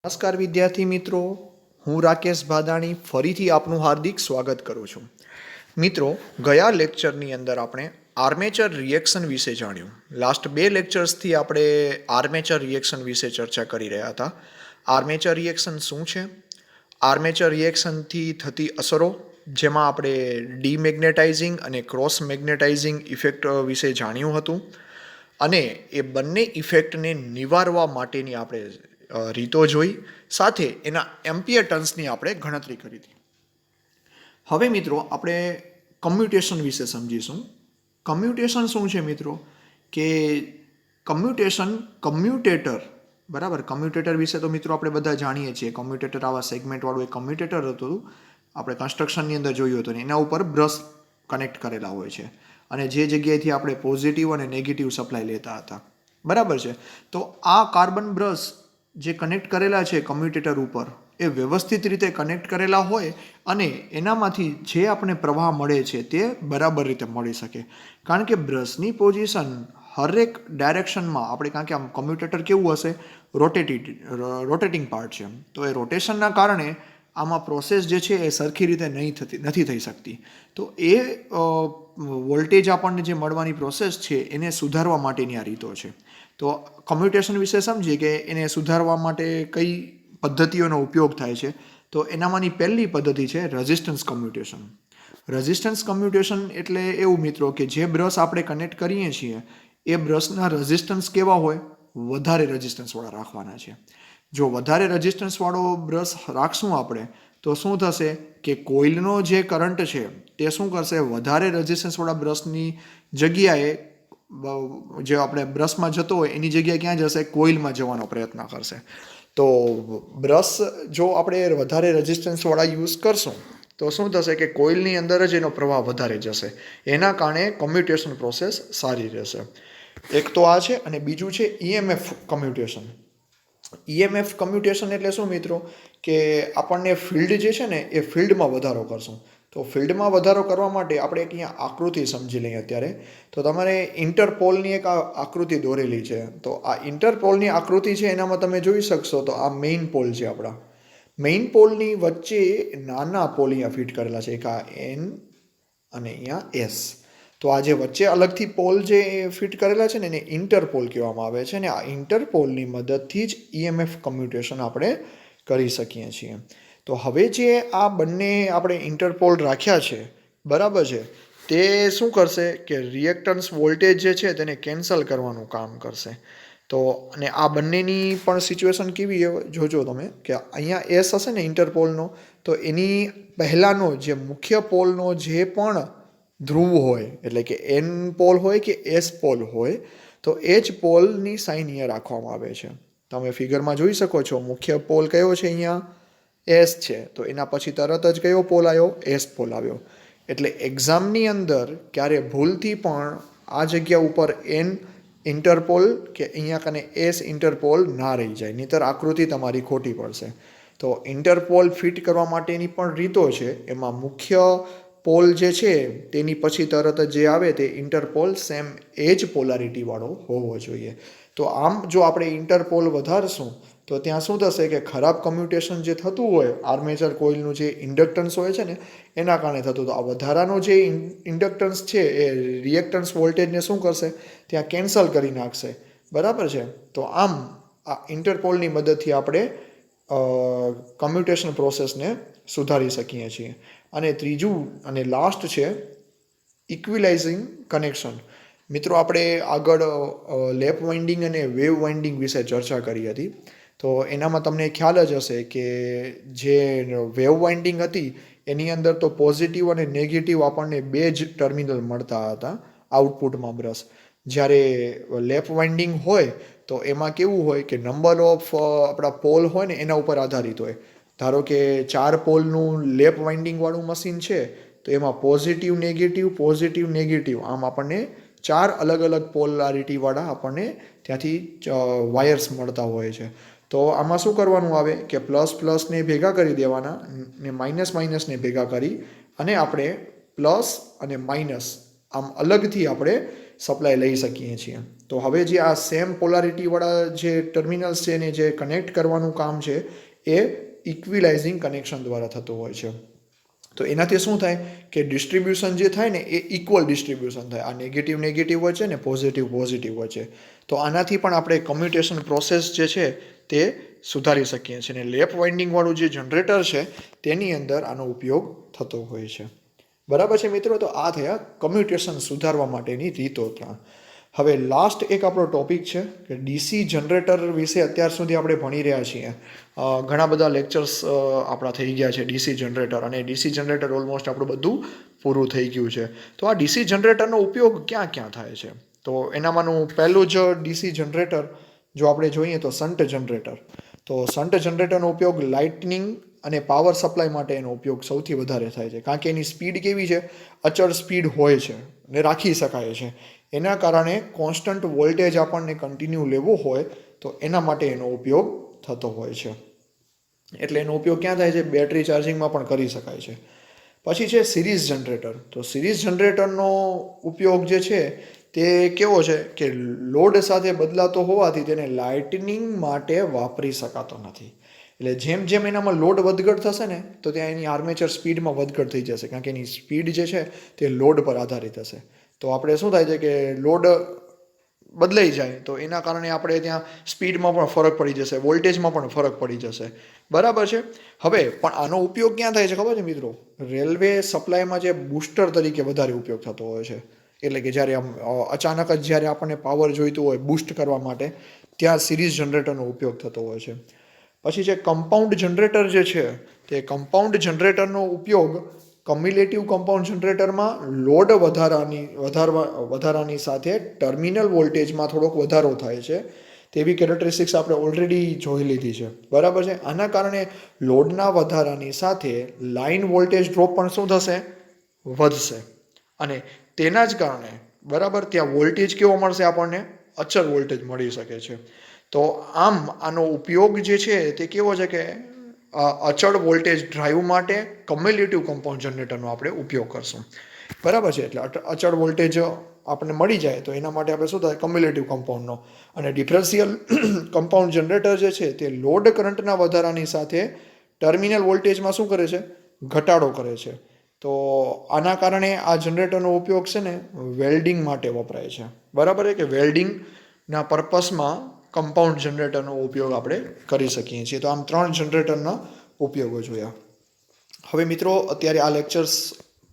નમસ્કાર વિદ્યાર્થી મિત્રો, હું રાકેશ ભાદાણી ફરીથી આપનું હાર્દિક સ્વાગત કરું છું. મિત્રો, ગયા લેક્ચરની અંદર આપણે આર્મેચર રિએક્શન વિશે જાણ્યું. લાસ્ટ 2 લેક્ચર્સથી આપણે આર્મેચર રિએક્શન વિશે ચર્ચા કરી રહ્યા હતા. આર્મેચર રિએક્શન શું છે? આર્મેચર રિએક્શનથી થતી અસરો, જેમાં આપણે ડીમેગ્નેટાઇઝિંગ અને ક્રોસ મેગ્નેટાઇઝિંગ ઇફેક્ટ વિશે જાણ્યું હતું. અને એ બંને ઇફેક્ટને નિવારવા માટેની આપણે રીતો જોઈ, સાથે એના એમ્પિયર ટર્ન્સની આપણે ગણતરી કરી હતી. હવે મિત્રો આપણે કમ્યુટેશન વિશે સમજીશું. કમ્યુટેશન શું છે મિત્રો? કે કમ્યુટેટર, બરાબર. કમ્યુટેટર વિશે તો મિત્રો આપણે બધા જાણીએ છીએ. કમ્યુટેટર આવા સેગમેન્ટવાળું એક કમ્યુટેટર હતું, આપણે કન્સ્ટ્રક્શનની અંદર જોયું હતું. એના ઉપર બ્રશ કનેક્ટ કરેલા હોય છે અને જે જગ્યાએથી આપણે પોઝિટિવ અને નેગેટિવ સપ્લાય લેતા હતા, બરાબર છે. તો આ કાર્બન બ્રશ જે કનેક્ટ કરેલા છે કમ્યુટેટર ઉપર, એ વ્યવસ્થિત રીતે કનેક્ટ કરેલા હોય અને એનામાંથી જે આપણે પ્રવાહ મળે છે તે બરાબર રીતે મળી શકે. કારણ કે બ્રશની પોઝિશન હરેક ડાયરેક્શનમાં આપણે, કારણ કે આમ કમ્યુટેટર કેવું હશે, રોટેટિંગ પાર્ટ છે, તો એ રોટેશનના કારણે આમાં પ્રોસેસ જે છે એ સરખી રીતે નથી થઈ શકતી. તો એ વોલ્ટેજ આપણને જે મળવાની પ્રોસેસ છે એને સુધારવા માટેની આ રીતો છે. તો કમ્યુટેશન વિશે સમજીએ કે એને સુધારવા માટે કઈ પદ્ધતિઓનો ઉપયોગ થાય છે. તો એનામાંની પહેલી પદ્ધતિ છે રેઝિસ્ટન્સ કમ્યુટેશન. રેઝિસ્ટન્સ કમ્યુટેશન એટલે એવું મિત્રો કે જે બ્રશ આપણે કનેક્ટ કરીએ છીએ એ બ્રશના રેઝિસ્ટન્સ કેવા હોય? વધારે રેઝિસ્ટન્સવાળા રાખવાના છે. જો વધારે રેઝિસ્ટન્સવાળો બ્રશ રાખશું આપણે તો શું થશે કે કોઇલનો જે કરંટ છે તે શું કરશે? વધારે રેઝિસ્ટન્સવાળા બ્રશની જગ્યાએ જે આપણે બ્રશમાં જતો હોય એની જગ્યાએ ક્યાં જશે? કોઇલમાં જવાનો પ્રયત્ન કરશે. તો બ્રશ જો આપણે વધારે રેઝિસ્ટન્સવાળા યુઝ કરશું તો શું થશે કે કોઇલની અંદર જ એનો પ્રવાહ વધારે જશે. એના કારણે કમ્યુટેશન પ્રોસેસ સારી રહેશે. એક તો આ છે. અને બીજું છે ઈએમએફ કમ્યુટેશન. ઈએમએફ કમ્યુટેશન એટલે શું મિત્રો? કે આપણને ફિલ્ડ જે છે ને એ ફિલ્ડમાં વધારો કરશું. તો ફિલ્ડમાં વધારો કરવા માટે આપણે એક અહીંયા આકૃતિ સમજી લઈએ અત્યારે. તો તમારે ઇન્ટરપોલની એક આકૃતિ દોરેલી છે. તો આ ઇન્ટરપોલની આકૃતિ છે એનામાં તમે જોઈ શકશો. તો આ મેઇન પોલ છે આપણા. મેઇન પોલની વચ્ચે નાના પોલ અહીંયા ફિટ કરેલા છે, એક આ એન અને અહીંયા એસ. તો આ જે વચ્ચે અલગથી પોલ જે ફિટ કરેલા છે ને એને ઇન્ટરપોલ કહેવામાં આવે છે. અને આ ઇન્ટરપોલની મદદથી જ ઈએમએફ કમ્યુટેશન આપણે કરી શકીએ છીએ. તો હવે જે આ બંને આપણે ઇન્ટરપોલ રાખ્યા છે, બરાબર છે, તે શું કરશે કે રિએક્ટન્સ વોલ્ટેજ જે છે તેને કેન્સલ કરવાનું કામ કરશે. તો અને આ બંનેની પણ સિચ્યુએશન કેવી જોજો તમે કે અહીંયા એસ હશે ને ઇન્ટરપોલનો, તો એની પહેલાંનો જે મુખ્ય પોલનો જે પણ ધ્રુવ હોય, એટલે કે એન પોલ હોય કે એસ પોલ હોય, તો એ જ પોલની સાઇન અહીંયા રાખવામાં આવે છે. તમે ફિગરમાં જોઈ શકો છો. મુખ્ય પોલ કયો છે? અહીંયા એસ છે. તો એના પછી તરત જ કયો પોલ આવ્યો? એસ પોલ આવ્યો. એટલે એક્ઝામની અંદર ક્યારે ભૂલથી પણ આ જગ્યા ઉપર એન ઇન્ટરપોલ કે અહીંયા કને એસ ઇન્ટરપોલ ના રહી જાય, નહીંતર આકૃતિ તમારી ખોટી પડશે. તો ઇન્ટરપોલ ફિટ કરવા માટેની પણ રીતો છે. એમાં મુખ્ય પોલ જે છે તેની પછી તરત જ જે આવે તે ઇન્ટરપોલ સેમ એ જ પોલારિટીવાળો હોવો જોઈએ. તો આમ જો આપણે ઇન્ટરપોલ વધારશું તો ત્યાં શું થશે કે ખરાબ કમ્યુટેશન જે થતું હોય, આર્મેચર કોઇલનું જે ઇન્ડક્ટન્સ હોય છે ને એના કારણે થતું. તો આ વધારાનો જે ઇન્ડક્ટન્સ છે એ રિએક્ટન્સ વોલ્ટેજને શું કરશે? ત્યાં કેન્સલ કરી નાખશે, બરાબર છે. તો આમ આ ઇન્ટરપોલની મદદથી આપણે કમ્યુટેશન પ્રોસેસને સુધારી શકીએ છીએ. અને ત્રીજું અને લાસ્ટ છે ઇક્વિલાઇઝિંગ કનેક્શન. મિત્રો, આપણે આગળ લેપ વાઇન્ડિંગ અને વેવ વાઇન્ડિંગ વિશે ચર્ચા કરી હતી. તો એનામાં તમને ખ્યાલ જ હશે કે જે વેવ વાઇન્ડિંગ હતી એની અંદર તો પોઝિટિવ અને નેગેટિવ આપણને બે જ ટર્મિનલ મળતા હતા આઉટપુટમાં બ્રશ. જ્યારે લેપ વાઇન્ડિંગ હોય તો એમાં કેવું હોય કે નંબર ઓફ આપણા પોલ હોય ને એના ઉપર આધારિત હોય. ધારો કે 4 પોલનું લેપ વાઇન્ડિંગવાળું મશીન છે તો એમાં પોઝિટિવ નેગેટિવ આમ આપણને 4 અલગ અલગ પોલારિટીવાળા આપણને ત્યાંથી વાયર્સ મળતા હોય છે. તો આમાં શું કરવાનું આવે કે પ્લસને ભેગા કરી દેવાના ને માઇનસને ભેગા કરી અને આપણે પ્લસ અને માઇનસ આમ અલગથી આપણે સપ્લાય લઈ શકીએ છીએ. તો હવે જે આ સેમ પોલારિટીવાળા જે ટર્મિનલ્સ છે ને જે કનેક્ટ કરવાનું કામ છે એ ઇક્વિલાઇઝિંગ કનેક્શન દ્વારા થતું હોય છે. તો એનાથી શું થાય કે ડિસ્ટ્રીબ્યુશન જે થાય ને એ ઇક્વલ ડિસ્ટ્રીબ્યુશન થાય. આ નેગેટિવ વચ્ચે ને પોઝિટિવ વચ્ચે. તો આનાથી પણ આપણે કમ્યુટેશન પ્રોસેસ જે છે તે સુધારી શકીએ છીએ. અને લેપ વાઇન્ડિંગવાળું જે જનરેટર છે તેની અંદર આનો ઉપયોગ થતો હોય છે. બરાબર છે મિત્રો. તો આ થયા કમ્યુટેશન સુધારવા માટેની રીતો 3. હવે લાસ્ટ એક આપણો ટોપિક છે કે ડીસી જનરેટર વિશે અત્યાર સુધી આપણે ભણી રહ્યા છીએ. ઘણા બધા લેક્ચર્સ આપણા થઈ ગયા છે ડીસી જનરેટર, અને ડીસી જનરેટર ઓલમોસ્ટ આપણું બધું પૂરું થઈ ગયું છે. તો આ ડીસી જનરેટરનો ઉપયોગ ક્યાં ક્યાં થાય છે? તો એનામાંનું પહેલું જ ડીસી જનરેટર જો આપણે જોઈએ તો શન્ટ જનરેટર. તો શન્ટ જનરેટરનો ઉપયોગ લાઇટનિંગ અને પાવર સપ્લાય માટે એનો ઉપયોગ સૌથી વધારે થાય છે. કારણ કે એની સ્પીડ કેવી છે? અચળ સ્પીડ હોય છે ને રાખી શકાય છે. એના કારણે કોન્સ્ટન્ટ વોલ્ટેજ આપણને કન્ટિન્યુ લેવો હોય તો એના માટે એનો ઉપયોગ થતો હોય છે. એટલે એનો ઉપયોગ ક્યાં થાય છે? બેટરી ચાર્જિંગમાં પણ કરી શકાય છે. પછી છે સિરીઝ જનરેટર. તો સિરીઝ જનરેટરનો ઉપયોગ જે છે તે કેવો છે કે લોડ સાથે બદલાતો હોવાથી તેને લાઇટનિંગ માટે વાપરી શકાતો નથી. એટલે જેમ જેમ એનામાં લોડ વધઘટ થશે ને તો ત્યાં એની આર્મેચર સ્પીડમાં વધઘટ થઈ જશે. કારણ કે એની સ્પીડ જે છે તે લોડ પર આધારિત હશે. તો આપણે શું થાય છે કે લોડ બદલાઈ જાય તો એના કારણે આપણે ત્યાં સ્પીડમાં પણ ફરક પડી જશે, વોલ્ટેજમાં પણ ફરક પડી જશે. બરાબર છે. હવે પણ આનો ઉપયોગ ક્યાં થાય છે ખબર છે મિત્રો? રેલવે સપ્લાયમાં જે બૂસ્ટર તરીકે વધારે ઉપયોગ થતો હોય છે. એટલે કે જ્યારે આમ અચાનક જ જ્યારે આપણને પાવર જોઈતું હોય બૂસ્ટ કરવા માટે, ત્યાં સિરીઝ જનરેટરનો ઉપયોગ થતો હોય છે. પછી જે કમ્પાઉન્ડ જનરેટર જે છે તે કમ્પાઉન્ડ જનરેટરનો ઉપયોગ કમ્યુલેટિવ કમ્પાઉન્ડ જનરેટરમાં લોડ વધારાની સાથે ટર્મિનલ વોલ્ટેજમાં થોડોક વધારો થાય છે તેવી કેરેક્ટરિસ્ટિક્સ આપણે ઓલરેડી જોઈ લીધી છે. બરાબર છે. આના કારણે લોડના વધારાની સાથે લાઇન વોલ્ટેજ ડ્રોપ પણ શું થશે? વધશે. અને તેના જ કારણે બરાબર ત્યાં વોલ્ટેજ કેવો મળશે આપણને? અચળ વોલ્ટેજ મળી શકે છે. તો આમ આનો ઉપયોગ જે છે તે કેવો છે કે અચળ વોલ્ટેજ ડ્રાઈવ માટે કમ્યુલેટિવ કમ્પાઉન્ડ જનરેટરનો આપણે ઉપયોગ કરશું. બરાબર છે. એટલે અચળ વોલ્ટેજ આપણને મળી જાય તો એના માટે આપણે શું થાય? કમ્યુલેટિવ કમ્પાઉન્ડનો. અને ડિફરન્શિયલ કમ્પાઉન્ડ જનરેટર જે છે તે લોડ કરંટના વધારાની સાથે ટર્મિનલ વોલ્ટેજમાં શું કરે છે? ઘટાડો કરે છે. તો આના કારણે આ જનરેટરનો ઉપયોગ છે ને વેલ્ડિંગ માટે વપરાય છે. બરાબર છે કે વેલ્ડિંગના પર્પસમાં કમ્પાઉન્ડ જનરેટરનો ઉપયોગ આપણે કરી શકીએ છીએ. તો આમ 3 જનરેટરના ઉપયોગો જોયા. હવે મિત્રો અત્યારે આ લેક્ચર્સ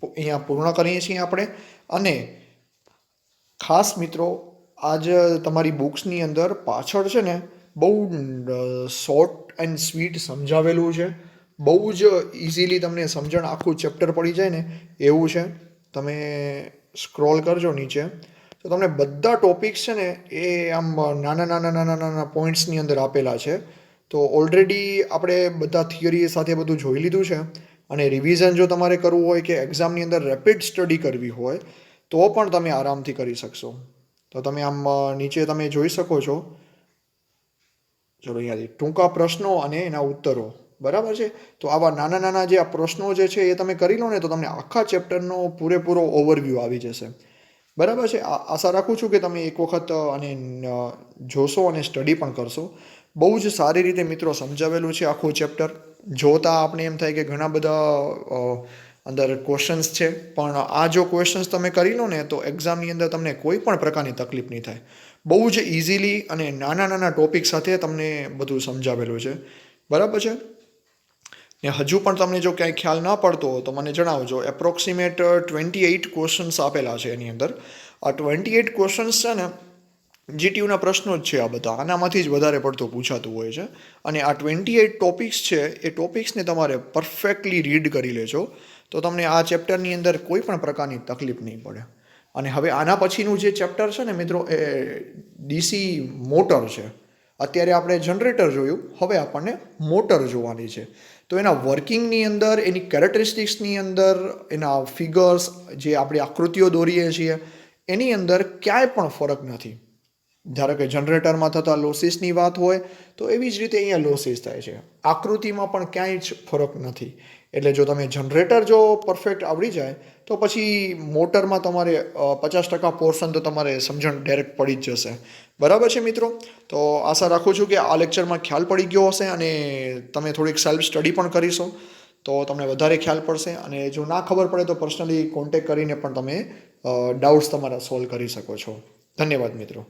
અહીંયા પૂર્ણ કરીએ છીએ આપણે. અને ખાસ મિત્રો આજ તમારી બુક્સની અંદર પાછળ છે ને બહુ શોર્ટ એન્ડ સ્વીટ સમજાવેલું છે. બહુ જ ઇઝીલી તમને સમજણ આખું ચેપ્ટર પડી જાય ને એવું છે. તમે સ્ક્રોલ કરજો નીચે તો તમને બધા ટોપિક્સ છે ને એ આમ નાના પોઈન્ટ્સની અંદર આપેલા છે. તો ઓલરેડી આપણે બધા થિયરી સાથે બધું જોઈ લીધું છે. અને રિવિઝન જો તમારે કરવું હોય કે એક્ઝામની અંદર રેપિડ સ્ટડી કરવી હોય તો પણ તમે આરામથી કરી શકશો. તો તમે આમ નીચે તમે જોઈ શકો છો. ચલો અહીંયાથી ટૂંકા પ્રશ્નો અને એના ઉત્તરો. બરાબર છે. તો આવા નાના જે આ પ્રશ્નો જે છે એ તમે કરી લો ને તો તમને આખા ચેપ્ટરનો પૂરેપૂરો ઓવરવ્યૂ આવી જશે. બરાબર છે. આશા રાખું છું કે તમે એક વખત આને જોશો અને સ્ટડી પણ કરશો. બહુ જ સારી રીતે મિત્રો સમજાવેલું છે આખું ચેપ્ટર. જોતાં આપણે એમ થાય કે ઘણા બધા અંદર ક્વેશ્ચન્સ છે, પણ આ જો ક્વેશ્ચન્સ તમે કરી લો ને તો એક્ઝામની અંદર તમને કોઈ પણ પ્રકારની તકલીફ નહીં થાય. બહુ જ ઇઝીલી અને નાના ટોપિક સાથે તમને બધું સમજાવેલું છે. બરાબર છે. ને હજુ પણ તમને જો ક્યાંય ખ્યાલ ના પડતો હોય તો મને જણાવજો. એપ્રોક્સિમેટ 28 ક્વેશ્ચન્સ આપેલા છે એની અંદર. આ 28 ક્વેશ્ચન્સ છે ને જીટીયુના પ્રશ્નો જ છે આ બધા. આનામાંથી જ વધારે પડતું પૂછાતું હોય છે. અને આ 28 ટોપિક્સ છે એ ટોપિક્સને તમારે પરફેક્ટલી રીડ કરી લેજો તો તમને આ ચેપ્ટરની અંદર કોઈ પણ પ્રકારની તકલીફ નહીં પડે. અને હવે આના પછીનું જે ચેપ્ટર છે ને મિત્રો એ ડીસી મોટર છે. અત્યારે આપણે જનરેટર જોયું, હવે આપણને મોટર જોવાની છે. તો એના વર્કિંગની અંદર, એની કેરેક્ટરિસ્ટિક્સની અંદર, એના ફિગર્સ જે આપણે આકૃતિઓ દોરીએ છીએ એની અંદર ક્યાંય પણ ફરક નથી. ધારો કે જનરેટરમાં થતા લોસીસની વાત હોય તો એવી જ રીતે અહીંયા લોસીસ થાય છે. આકૃતિમાં પણ ક્યાંય જ ફરક નથી. એટલે જો તમે જનરેટર જો પરફેક્ટ આવડી જાય તો પછી મોટરમાં તમારે 50% પોર્શન તો તમારે સમજણ ડાયરેક્ટ પડી જ જશે. બરાબર છે મિત્રો? તો આશા રાખું છું કે આ લેક્ચરમાં ખ્યાલ પડી ગયો હશે અને તમે થોડીક સેલ્ફ સ્ટડી પણ કરીશો તો તમને વધારે ખ્યાલ પડશે. અને જો ના ખબર પડે તો પર્સનલી કોન્ટેક્ટ કરીને પણ તમે ડાઉટ્સ તમારા સોલ્વ કરી શકો છો. ધન્યવાદ મિત્રો.